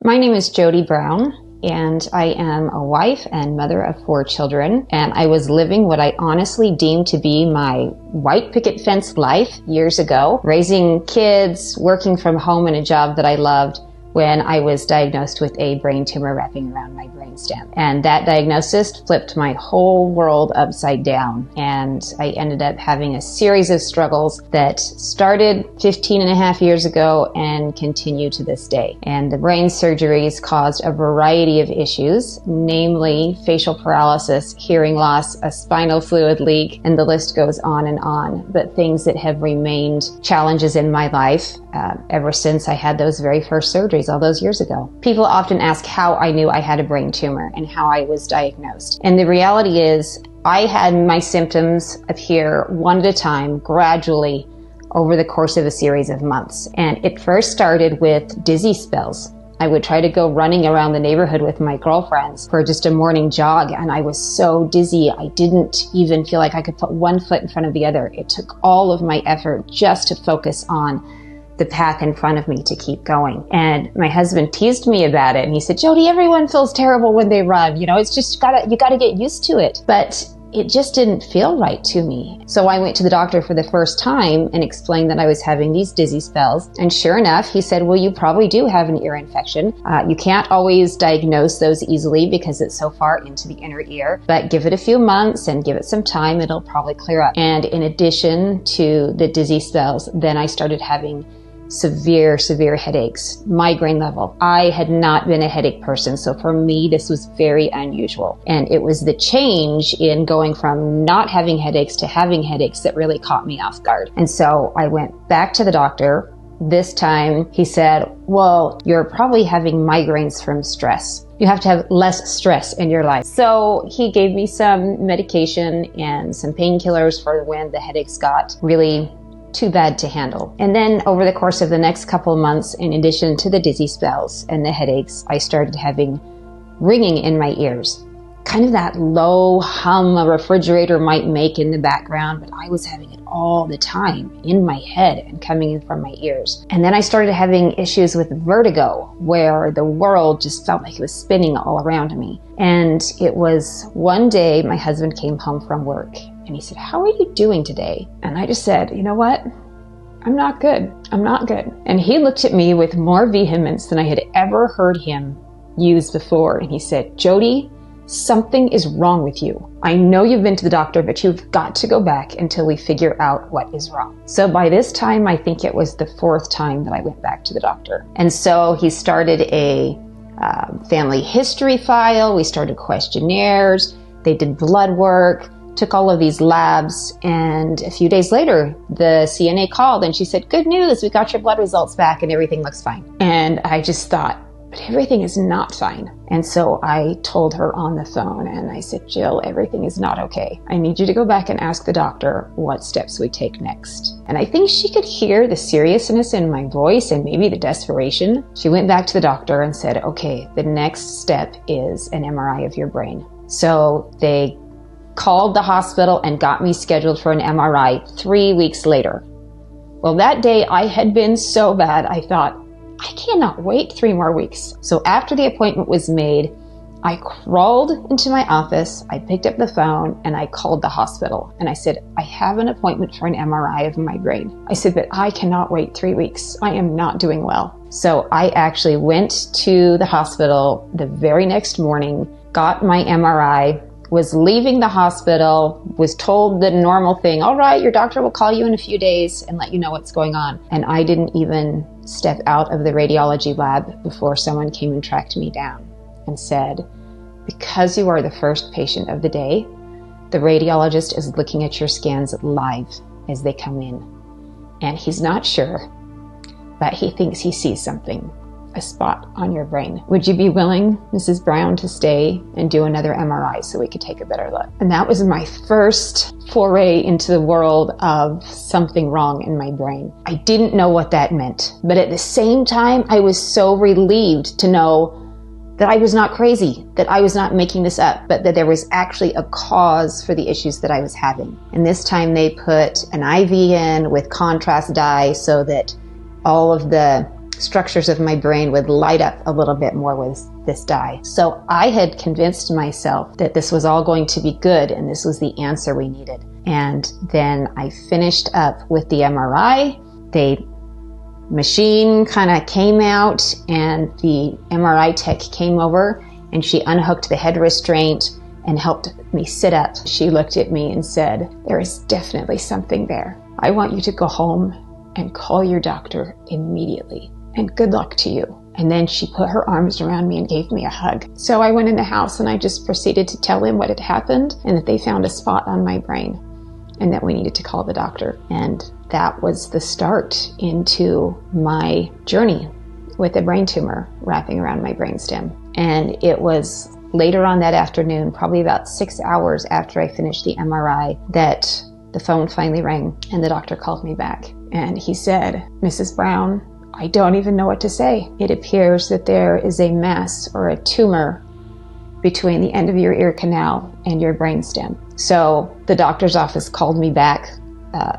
My name is Jodi Brown, and I am a wife and mother of 4 children, and I was living what I honestly deemed to be my white picket fence life years ago, raising kids, working from home in a job that I loved, when I was diagnosed with a brain tumor wrapping around my brainstem. And that diagnosis flipped my whole world upside down. And I ended up having a series of struggles that started 15 and a half years ago and continue to this day. And the brain surgeries caused a variety of issues, namely facial paralysis, hearing loss, a spinal fluid leak, and the list goes on and on. But things that have remained challenges in my life ever since I had those very first surgeries all those years ago. People often ask how I knew I had a brain tumor and how I was diagnosed. And the reality is I had my symptoms appear one at a time, gradually over the course of a series of months. And it first started with dizzy spells. I would try to go running around the neighborhood with my girlfriends for just a morning jog, and I was so dizzy I didn't even feel like I could put one foot in front of the other. It took all of my effort just to focus on the path in front of me to keep going. And my husband teased me about it, and he said, "Jodi, everyone feels terrible when they run. You know, it's just you gotta get used to it." But it just didn't feel right to me. So I went to the doctor for the first time and explained that I was having these dizzy spells. And sure enough, he said, "Well, you probably do have an ear infection. You can't always diagnose those easily because it's so far into the inner ear, but give it a few months and give it some time, it'll probably clear up." And in addition to the dizzy spells, then I started having severe headaches, migraine level. I had not been a headache person, so for me this was very unusual. And it was the change in going from not having headaches to having headaches that really caught me off guard. And so I went back to the doctor. This time he said, "Well, you're probably having migraines from stress. You have to have less stress in your life." So he gave me some medication and some painkillers for when the headaches got really too bad to handle. And then over the course of the next couple of months, in addition to the dizzy spells and the headaches, I started having ringing in my ears. Kind of that low hum a refrigerator might make in the background, but I was having it all the time in my head and coming in from my ears. And then I started having issues with vertigo, where the world just felt like it was spinning all around me. And it was one day my husband came home from work and he said, "How are you doing today?" And I just said, "You know what? I'm not good. I'm not good." And he looked at me with more vehemence than I had ever heard him use before. And he said, "Jodi, something is wrong with you. I know you've been to the doctor, but you've got to go back until we figure out what is wrong." So by this time, I think it was the 4th time that I went back to the doctor. And so he started a family history file. We started questionnaires. They did blood work, took all of these labs. And a few days later, the CNA called and she said, "Good news, we got your blood results back and everything looks fine." And I just thought, but everything is not fine. And so I told her on the phone and I said, "Jill, everything is not okay. I need you to go back and ask the doctor what steps we take next." And I think she could hear the seriousness in my voice and maybe the desperation. She went back to the doctor and said, "Okay, the next step is an MRI of your brain." So they called the hospital and got me scheduled for an MRI 3 weeks later. Well, that day I had been so bad, I thought, I cannot wait 3 more weeks. So after the appointment was made, I crawled into my office, I picked up the phone, and I called the hospital. And I said, "I have an appointment for an MRI of my brain." I said, "But I cannot wait 3 weeks. I am not doing well." So I actually went to the hospital the very next morning, got my MRI, was leaving the hospital, was told the normal thing, "All right, your doctor will call you in a few days and let you know what's going on." And I didn't even step out of the radiology lab before someone came and tracked me down and said, "Because you are the first patient of the day, the radiologist is looking at your scans live as they come in. And he's not sure, but he thinks he sees something. A spot on your brain. Would you be willing, Mrs. Brown, to stay and do another MRI so we could take a better look?" And that was my first foray into the world of something wrong in my brain. I didn't know what that meant, but at the same time, I was so relieved to know that I was not crazy, that I was not making this up, but that there was actually a cause for the issues that I was having. And this time they put an IV in with contrast dye so that all of the structures of my brain would light up a little bit more with this dye. So I had convinced myself that this was all going to be good and this was the answer we needed. And then I finished up with the MRI. The machine kind of came out and the MRI tech came over and she unhooked the head restraint and helped me sit up. She looked at me and said, "There is definitely something there. I want you to go home and call your doctor immediately. And good luck to you." And then she put her arms around me and gave me a hug. So I went in the house and I just proceeded to tell him what had happened and that they found a spot on my brain and that we needed to call the doctor. And that was the start into my journey with a brain tumor wrapping around my brainstem. And it was later on that afternoon, probably about 6 hours after I finished the MRI, that the phone finally rang and the doctor called me back. And he said, "Mrs. Brown, I don't even know what to say. It appears that there is a mass or a tumor between the end of your ear canal and your brainstem." So the doctor's office called me back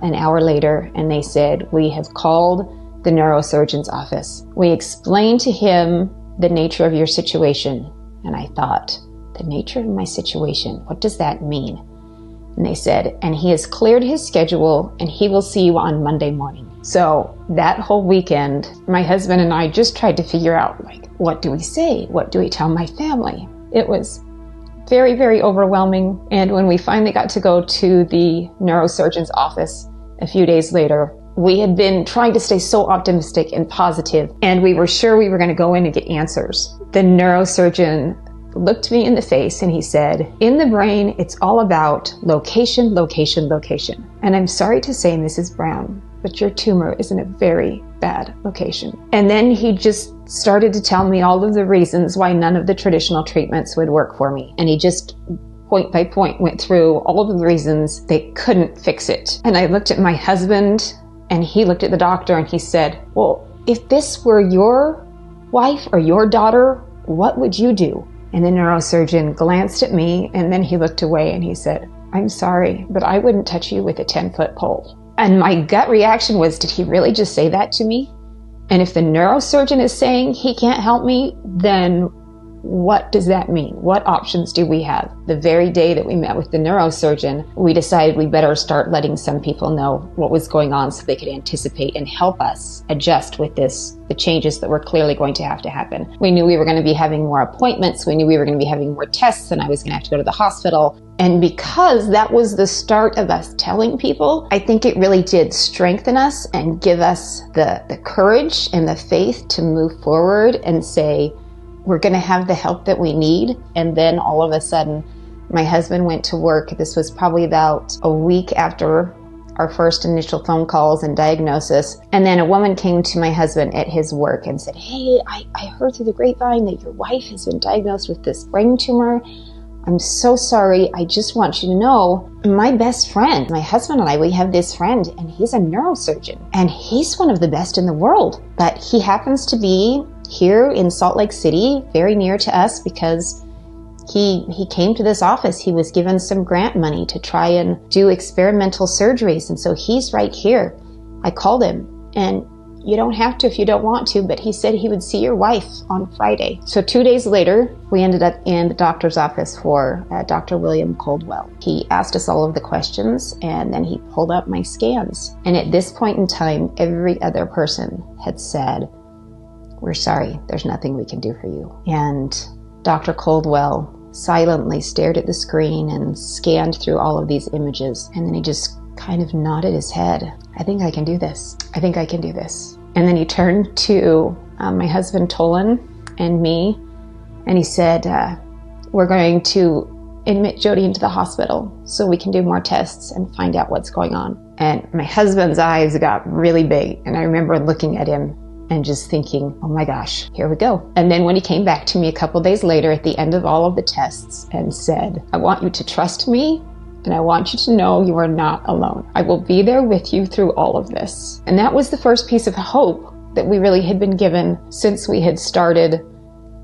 an hour later and they said, "We have called the neurosurgeon's office. We explained to him the nature of your situation." And I thought, the nature of my situation, what does that mean? And they said, "And he has cleared his schedule and he will see you on Monday morning." So that whole weekend, my husband and I just tried to figure out, like, what do we say? What do we tell my family? It was very, very overwhelming. And when we finally got to go to the neurosurgeon's office a few days later, we had been trying to stay so optimistic and positive, and we were sure we were going to go in and get answers. The neurosurgeon looked me in the face and he said, "In the brain, it's all about location, location, location. And I'm sorry to say, Mrs. Brown, but your tumor is in a very bad location." And then he just started to tell me all of the reasons why none of the traditional treatments would work for me. And he just point by point went through all of the reasons they couldn't fix it. And I looked at my husband and he looked at the doctor and he said, "Well, if this were your wife or your daughter, what would you do?" And the neurosurgeon glanced at me and then he looked away and he said, "I'm sorry, but I wouldn't touch you with a 10-foot pole." And my gut reaction was, did he really just say that to me? And if the neurosurgeon is saying he can't help me, then what does that mean? What options do we have? The very day that we met with the neurosurgeon, we decided we better start letting some people know what was going on so they could anticipate and help us adjust with the changes that were clearly going to have to happen. We knew we were going to be having more appointments. We knew we were going to be having more tests and I was going to have to go to the hospital. And because that was the start of us telling people, I think it really did strengthen us and give us the courage and the faith to move forward and say, we're going to have the help that we need. And then all of a sudden, my husband went to work. This was probably about a week after our first initial phone calls and diagnosis. And then a woman came to my husband at his work and said, "Hey, I heard through the grapevine that your wife has been diagnosed with this brain tumor. I'm so sorry. I just want you to know, my best friend, my husband and I, we have this friend and he's a neurosurgeon and he's one of the best in the world. But he happens to be here in Salt Lake City, very near to us because he came to this office. He was given some grant money to try and do experimental surgeries. And so he's right here." I called him and you don't have to if you don't want to, but he said he would see your wife on Friday. So 2 days later, we ended up in the doctor's office for Dr. William Coldwell. He asked us all of the questions and then he pulled up my scans. And at this point in time, every other person had said, "We're sorry, there's nothing we can do for you." And Dr. Coldwell silently stared at the screen and scanned through all of these images. And then he just kind of nodded his head. "I think I can do this. I think I can do this." And then he turned to my husband, Tolan, and me, and he said, "We're going to admit Jodi into the hospital so we can do more tests and find out what's going on." And my husband's eyes got really big. And I remember looking at him and just thinking, oh my gosh, here we go. And then when he came back to me a couple days later at the end of all of the tests and said, "I want you to trust me and I want you to know you are not alone. I will be there with you through all of this." And that was the first piece of hope that we really had been given since we had started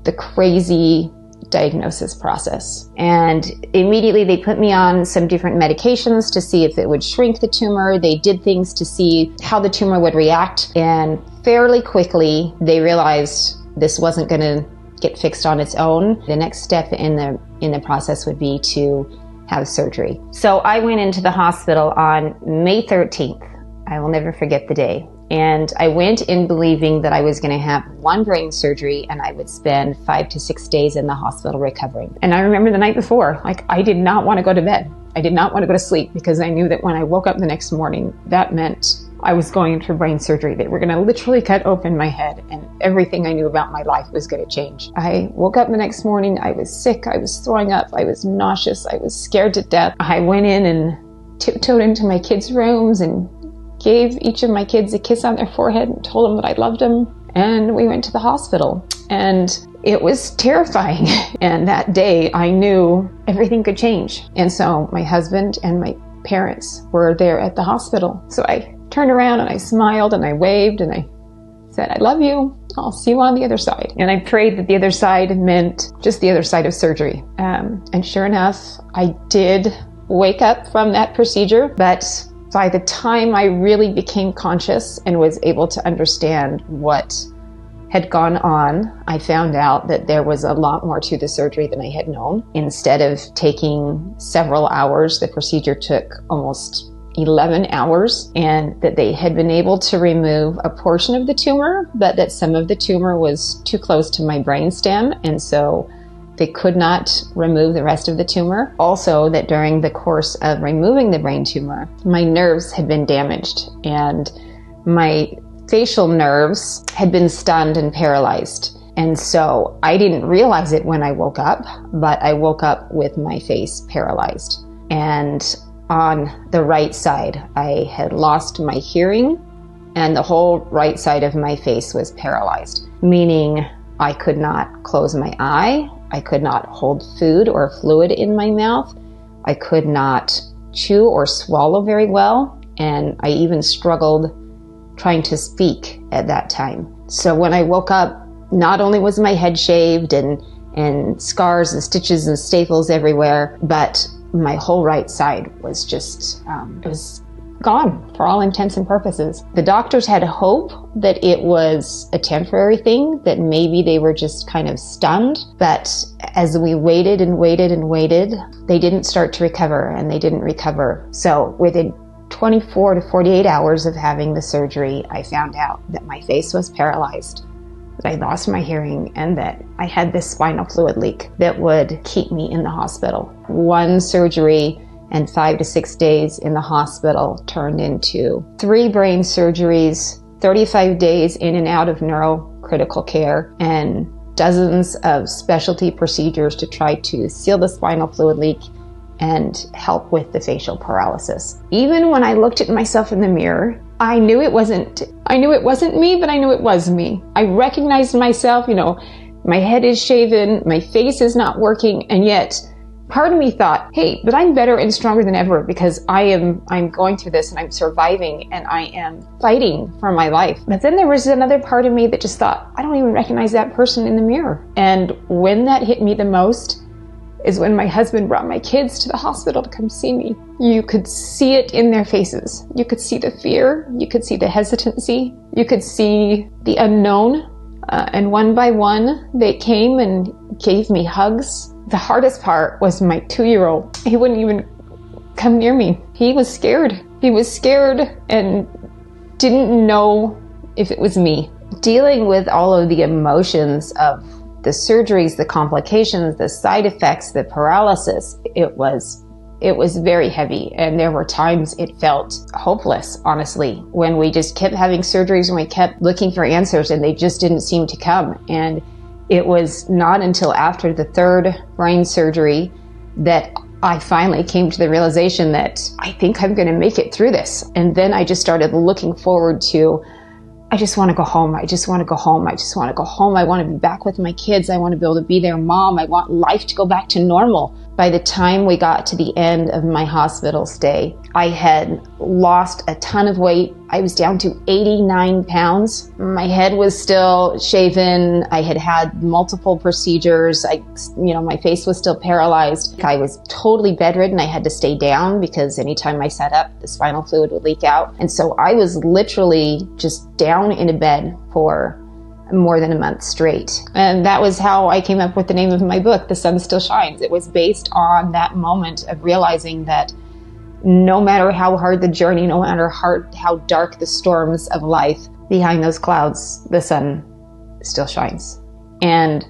the crazy diagnosis process. And immediately they put me on some different medications to see if it would shrink the tumor. They did things to see how the tumor would react. And fairly quickly, they realized this wasn't going to get fixed on its own. The next step in the process would be to have surgery. So I went into the hospital on May 13th. I will never forget the day. And I went in believing that I was going to have one brain surgery and I would spend 5 to 6 days in the hospital recovering. And I remember the night before, I did not want to go to bed. I did not want to go to sleep because I knew that when I woke up the next morning, that meant I was going in for brain surgery. They were going to literally cut open my head and everything I knew about my life was going to change. I woke up the next morning. I was sick. I was throwing up. I was nauseous. I was scared to death. I went in and tiptoed into my kids' rooms and gave each of my kids a kiss on their forehead and told them that I loved them. And we went to the hospital. And it was terrifying. And that day I knew everything could change. And so my husband and my parents were there at the hospital. So I turned around and I smiled and I waved and I said, I love you. I'll see you on the other side. And I prayed that the other side meant just the other side of surgery. And sure enough, I did wake up from that procedure. But by the time I really became conscious and was able to understand what had gone on, I found out that there was a lot more to the surgery than I had known. Instead of taking several hours, the procedure took almost 11 hours, and that they had been able to remove a portion of the tumor, but that some of the tumor was too close to my brainstem, and so they could not remove the rest of the tumor. Also, that during the course of removing the brain tumor, my nerves had been damaged and my facial nerves had been stunned and paralyzed. And so I didn't realize it when I woke up, but I woke up with my face paralyzed. And on the right side, I had lost my hearing and the whole right side of my face was paralyzed, meaning I could not close my eye. I could not hold food or fluid in my mouth. I could not chew or swallow very well. And I even struggled trying to speak at that time. So when I woke up, not only was my head shaved and scars and stitches and staples everywhere, but my whole right side was just, it was gone for all intents and purposes. The doctors had hope that it was a temporary thing, that maybe they were just kind of stunned. But as we waited and waited and waited, they didn't start to recover, and they didn't recover. So within 24 to 48 hours of having the surgery, I found out that my face was paralyzed, that I lost my hearing, and that I had this spinal fluid leak that would keep me in the hospital. One surgery and 5 to 6 days in the hospital turned into 3 brain surgeries, 35 days in and out of neurocritical care, and dozens of specialty procedures to try to seal the spinal fluid leak and help with the facial paralysis. Even when I looked at myself in the mirror, I knew it wasn't me, but I knew it was me. I recognized myself, my head is shaven, my face is not working, and yet part of me thought, hey, but I'm better and stronger than ever because I'm going through this and I'm surviving and I am fighting for my life. But then there was another part of me that just thought, I don't even recognize that person in the mirror. And when that hit me the most is when my husband brought my kids to the hospital to come see me. You could see it in their faces. You could see the fear. You could see the hesitancy. You could see the unknown. And one by one, they came and gave me hugs. The hardest part was my 2-year-old. He wouldn't even come near me. He was scared. He was scared and didn't know if it was me. Dealing with all of the emotions of the surgeries, the complications, the side effects, the paralysis, it was very heavy. And there were times it felt hopeless, honestly, when we just kept having surgeries and we kept looking for answers and they just didn't seem to come. And it was not until after the 3rd brain surgery that I finally came to the realization that I think I'm going to make it through this. And then I just started looking forward to, I just want to go home. I just want to go home. I just want to go home. I want to be back with my kids. I want to be able to be their mom. I want life to go back to normal. By the time we got to the end of my hospital stay, I had lost a ton of weight. I was down to 89 pounds. My head was still shaven. I had had multiple procedures. My face was still paralyzed. I was totally bedridden. I had to stay down because anytime I sat up, the spinal fluid would leak out. And so I was literally just down in a bed for more than a month straight. And that was how I came up with the name of my book, The Sun Still Shines. It was based on that moment of realizing that no matter how hard the journey, no matter how dark the storms of life, behind those clouds, the sun still shines. And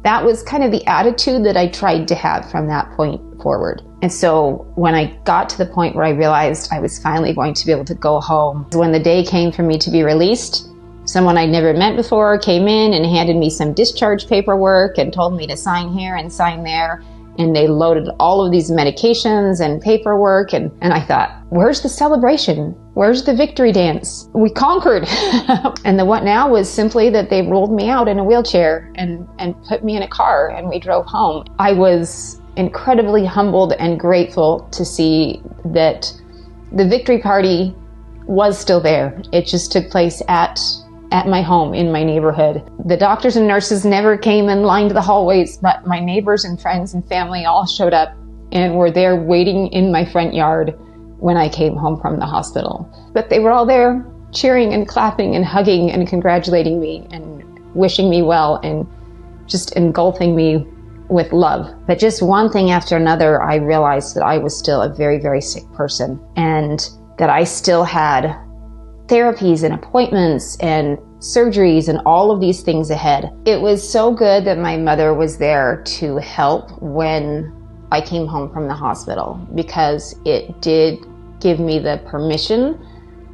that was kind of the attitude that I tried to have from that point forward. And so when I got to the point where I realized I was finally going to be able to go home, when the day came for me to be released, someone I'd never met before came in and handed me some discharge paperwork and told me to sign here and sign there. And they loaded all of these medications and paperwork. And I thought, where's the celebration? Where's the victory dance? We conquered. And the what now was simply that they rolled me out in a wheelchair and put me in a car and we drove home. I was incredibly humbled and grateful to see that the victory party was still there. It just took place at my home in my neighborhood. The doctors and nurses never came and lined the hallways, but my neighbors and friends and family all showed up and were there waiting in my front yard when I came home from the hospital. But they were all there cheering and clapping and hugging and congratulating me and wishing me well and just engulfing me with love. But just one thing after another, I realized that I was still a very, very sick person and that I still had therapies and appointments and surgeries and all of these things ahead. It was so good that my mother was there to help when I came home from the hospital, because it did give me the permission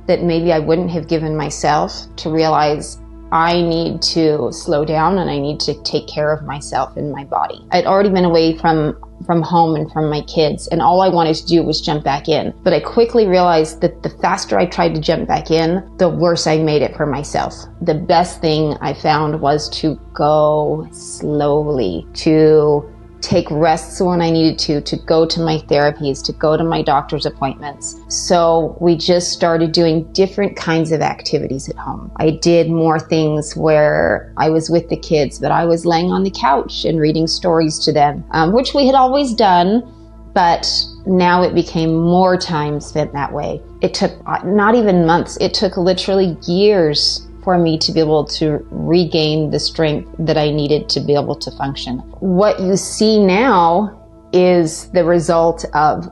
that maybe I wouldn't have given myself to realize I need to slow down and I need to take care of myself and my body. I'd already been away from home and from my kids, and all I wanted to do was jump back in. But I quickly realized that the faster I tried to jump back in, the worse I made it for myself. The best thing I found was to go slowly, to take rests when I needed to go to my therapies, to go to my doctor's appointments. So we just started doing different kinds of activities at home. I did more things where I was with the kids, but I was laying on the couch and reading stories to them, which we had always done, but now it became more time spent that way. It took not even months, it took literally years for me to be able to regain the strength that I needed to be able to function. What you see now is the result of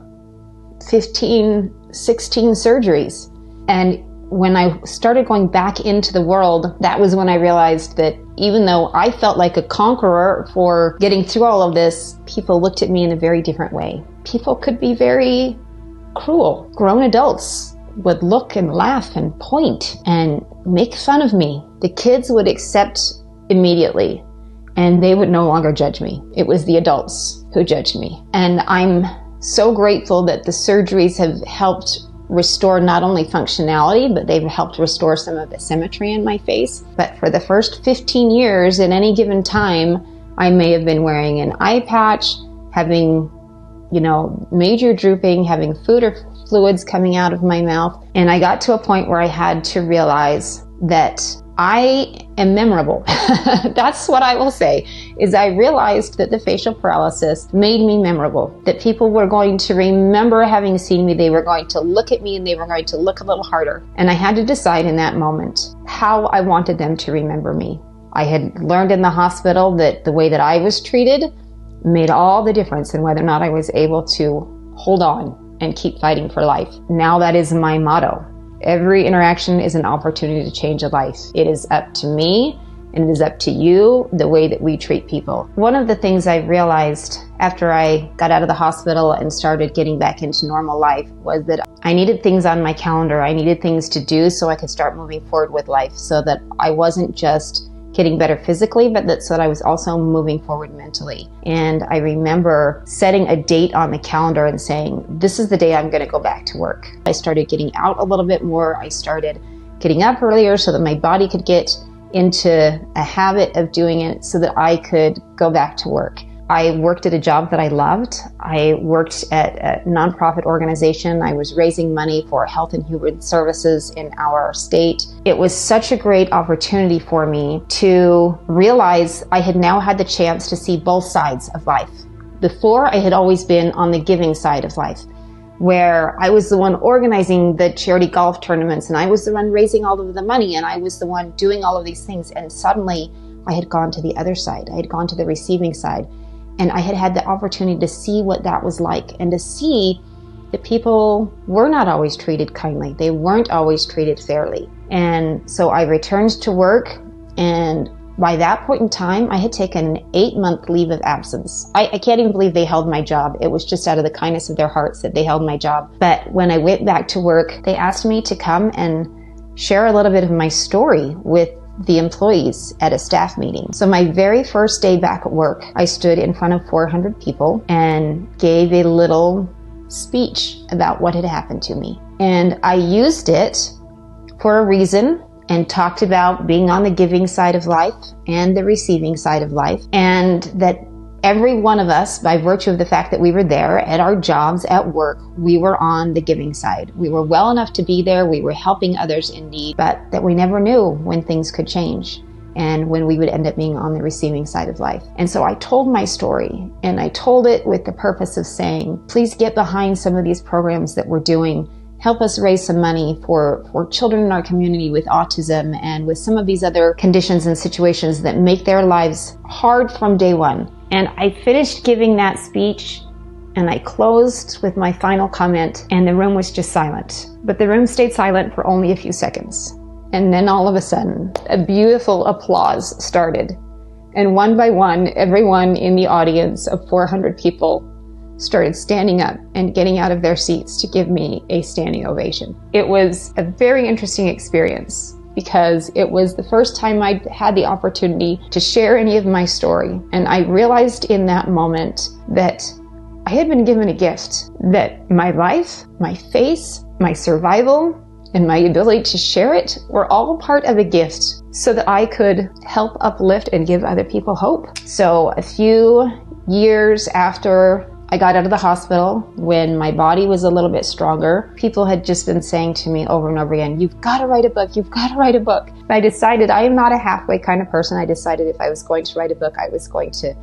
15, 16 surgeries. And when I started going back into the world, that was when I realized that even though I felt like a conqueror for getting through all of this, people looked at me in a very different way. People could be very cruel. Grown adults would look and laugh and point and make fun of me. The kids would accept immediately and they would no longer judge me. It was the adults who judged me. And I'm so grateful that the surgeries have helped restore not only functionality, but they've helped restore some of the symmetry in my face. But for the first 15 years, at any given time, I may have been wearing an eye patch, having major drooping, having food or fluids coming out of my mouth. And I got to a point where I had to realize that I am memorable. That's what I will say, is I realized that the facial paralysis made me memorable, that people were going to remember having seen me, they were going to look at me and they were going to look a little harder. And I had to decide in that moment how I wanted them to remember me. I had learned in the hospital that the way that I was treated made all the difference in whether or not I was able to hold on and keep fighting for life. Now that is my motto. Every interaction is an opportunity to change a life. It is up to me and it is up to you the way that we treat people. One of the things I realized after I got out of the hospital and started getting back into normal life was that I needed things on my calendar. I needed things to do so I could start moving forward with life, so that I wasn't just getting better physically, but so that I was also moving forward mentally. And I remember setting a date on the calendar and saying, this is the day I'm going to go back to work. I started getting out a little bit more. I started getting up earlier so that my body could get into a habit of doing it so that I could go back to work. I worked at a job that I loved. I worked at a nonprofit organization. I was raising money for health and human services in our state. It was such a great opportunity for me to realize I had now had the chance to see both sides of life. Before, I had always been on the giving side of life, where I was the one organizing the charity golf tournaments, and I was the one raising all of the money, and I was the one doing all of these things. And suddenly I had gone to the other side. I had gone to the receiving side, and I had had the opportunity to see what that was like, and to see that people were not always treated kindly. They weren't always treated fairly. And so I returned to work, and by that point in time, I had taken an 8-month leave of absence. I can't even believe they held my job. It was just out of the kindness of their hearts that they held my job. But when I went back to work, they asked me to come and share a little bit of my story with the employees at a staff meeting. So my very first day back at work, I stood in front of 400 people and gave a little speech about what had happened to me. And I used it for a reason, and talked about being on the giving side of life and the receiving side of life, and that every one of us, by virtue of the fact that we were there at our jobs at work, we were on the giving side. We were well enough to be there, we were helping others in need, but that we never knew when things could change and when we would end up being on the receiving side of life. And so I told my story, and I told it with the purpose of saying, please get behind some of these programs that we're doing. Help us raise some money for children in our community with autism and with some of these other conditions and situations that make their lives hard from day one. And I finished giving that speech, and I closed with my final comment, and the room was just silent. But the room stayed silent for only a few seconds. And then all of a sudden, a beautiful applause started. And one by one, everyone in the audience of 400 people started standing up and getting out of their seats to give me a standing ovation. It was a very interesting experience because it was the first time I'd had the opportunity to share any of my story. And I realized in that moment that I had been given a gift, that my life, my face, my survival, and my ability to share it were all part of a gift so that I could help uplift and give other people hope. So a few years after I got out of the hospital, when my body was a little bit stronger, people had just been saying to me over and over again, you've got to write a book, you've got to write a book. I decided I am not a halfway kind of person. I decided if I was going to write a book, I was going to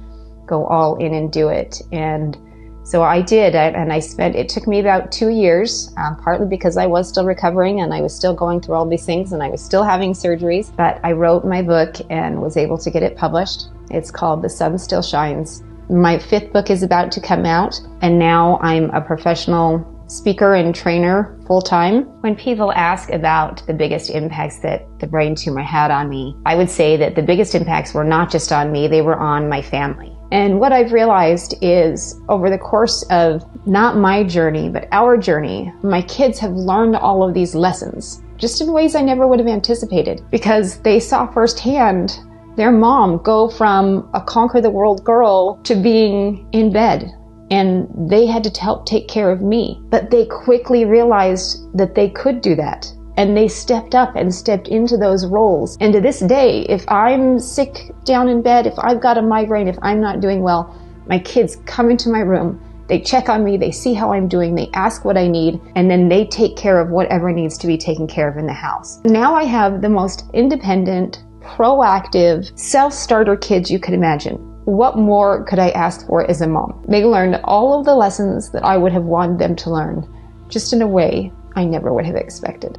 go all in and do it. And so I did, and it took me about 2 years, partly because I was still recovering and I was still going through all these things and I was still having surgeries. But I wrote my book and was able to get it published. It's called The Sun Still Shines. My 5th book is about to come out, and now I'm a professional speaker and trainer full-time. When people ask about the biggest impacts that the brain tumor had on me, I would say that the biggest impacts were not just on me, they were on my family. And what I've realized is over the course of not my journey, but our journey, my kids have learned all of these lessons, just in ways I never would have anticipated, because they saw firsthand their mom go from a conquer the world girl to being in bed, and they had to help take care of me. But they quickly realized that they could do that, and they stepped up and stepped into those roles. And to this day, if I'm sick down in bed, if I've got a migraine, if I'm not doing well, my kids come into my room, they check on me, they see how I'm doing, they ask what I need, and then they take care of whatever needs to be taken care of in the house. Now I have the most independent, proactive, self-starter kids you could imagine. What more could I ask for as a mom? They learned all of the lessons that I would have wanted them to learn, just in a way I never would have expected.